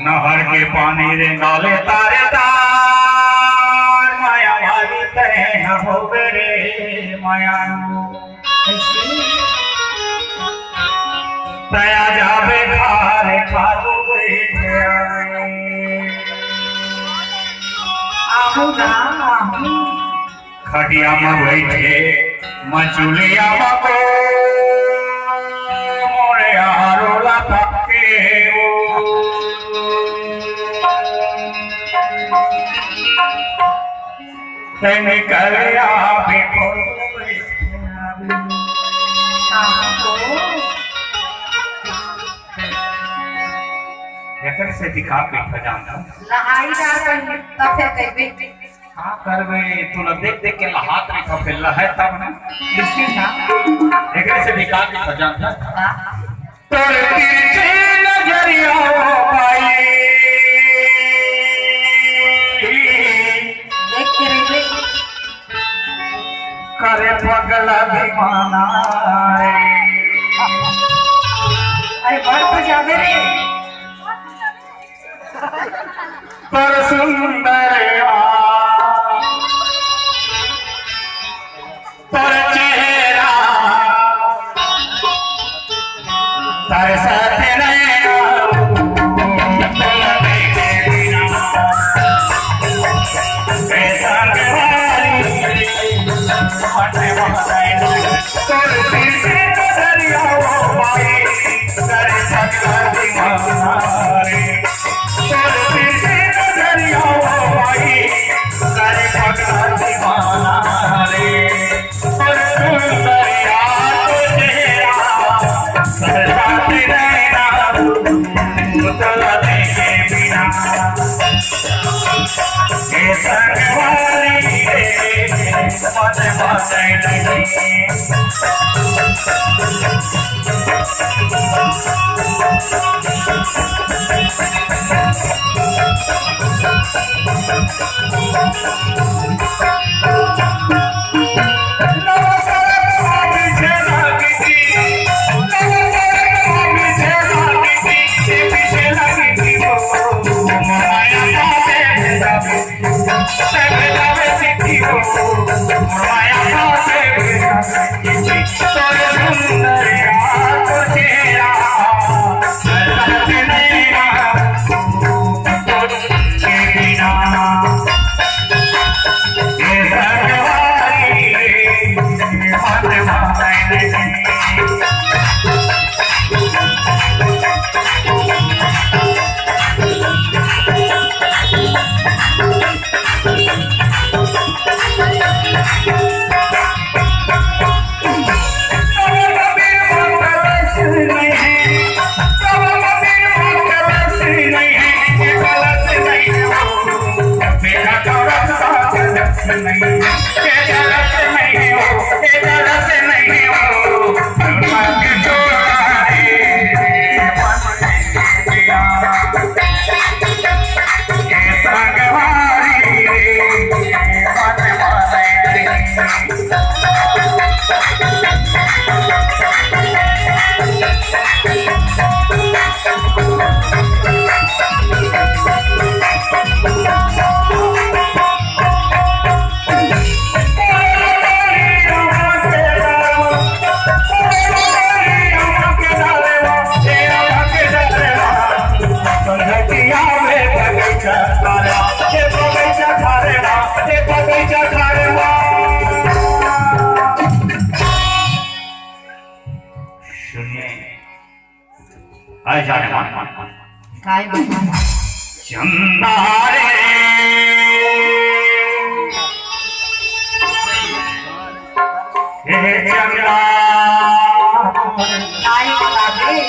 नहर के पानी रे नाले तारे तार माया भाभी तहे न हो रे माया तया जाबे खारे खारू खटिया में बैठे मचुलिया मको मोरे आरोला पक्के निकल से दिखा पे खजाना लहाई डाल तब फिर कहबे हाँ करबे तू न देख देख के लहात रे खफे लहे तब ना इसी ना एकरे से दिखा के खजाना तोर तिरछी नजरिया पाई देख के रे करे पगला दीवाना अरे बढ़ तो जावे रे पर सुंदर पर चेहरा तर साथ आए जाने काय बता चंदा रे हे चंदा काय बता दे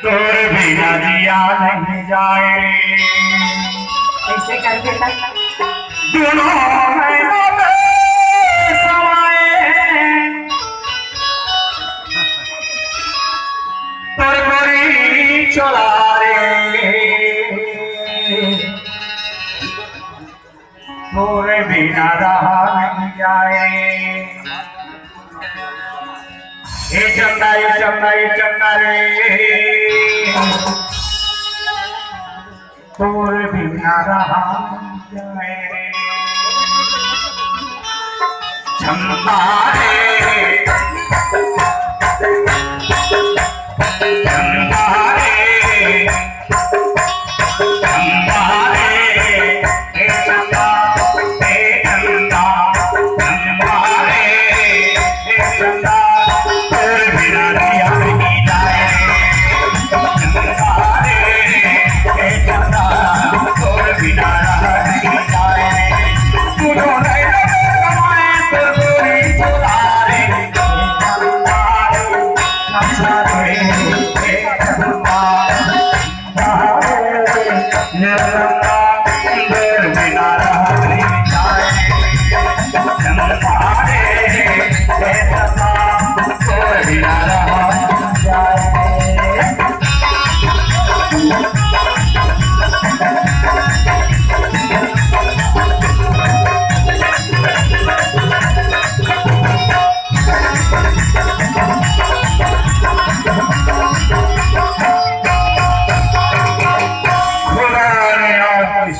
तोर बिना जिया नहीं जाए ऐसे कर बेटा दोनों महीनों में समाए तोर गोरी चला रे तोरे बिना रहा नहीं जाए ये चंदा रे तोर बिना रहा जाए क्षमता रे क्षमता रे क्षमता रे हे क्षमता हे क्षमता क्षमता रे हे क्षमता तोर बिना रहा नहीं जाए क्षमता रे हे क्षमता तोर बिना रहा नहीं जाए तू तो नहीं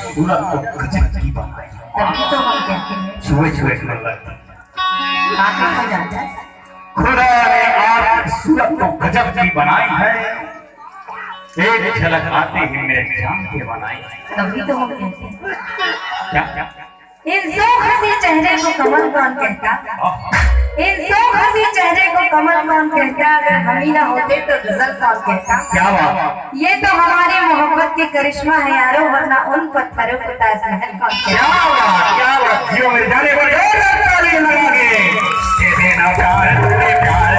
सूरत को गजब की बनाई तभी तो हम कहते हैं छुए छुए लगता काका हो जाता है। खुदा ने आप सूरत को गजब की बनाई है एक झलक आते ही मेरे जान के बनाई है तभी तो हम कहते हैं क्या इन सौ हंसी चेहरे को कमल कौन कहता, इन सौ हंसी चेहरे को कमल कौन कहता, अगर हम ही ना होते तो गजल कौन कहता। क्या बात, ये तो हमारी मोहब्बत की करिश्मा है यारो, वरना उन पत्थरों को ताजमहल कौन कहता। क्या बात, जियो मेरे जाने पर ताली लगा के दे देना प्यार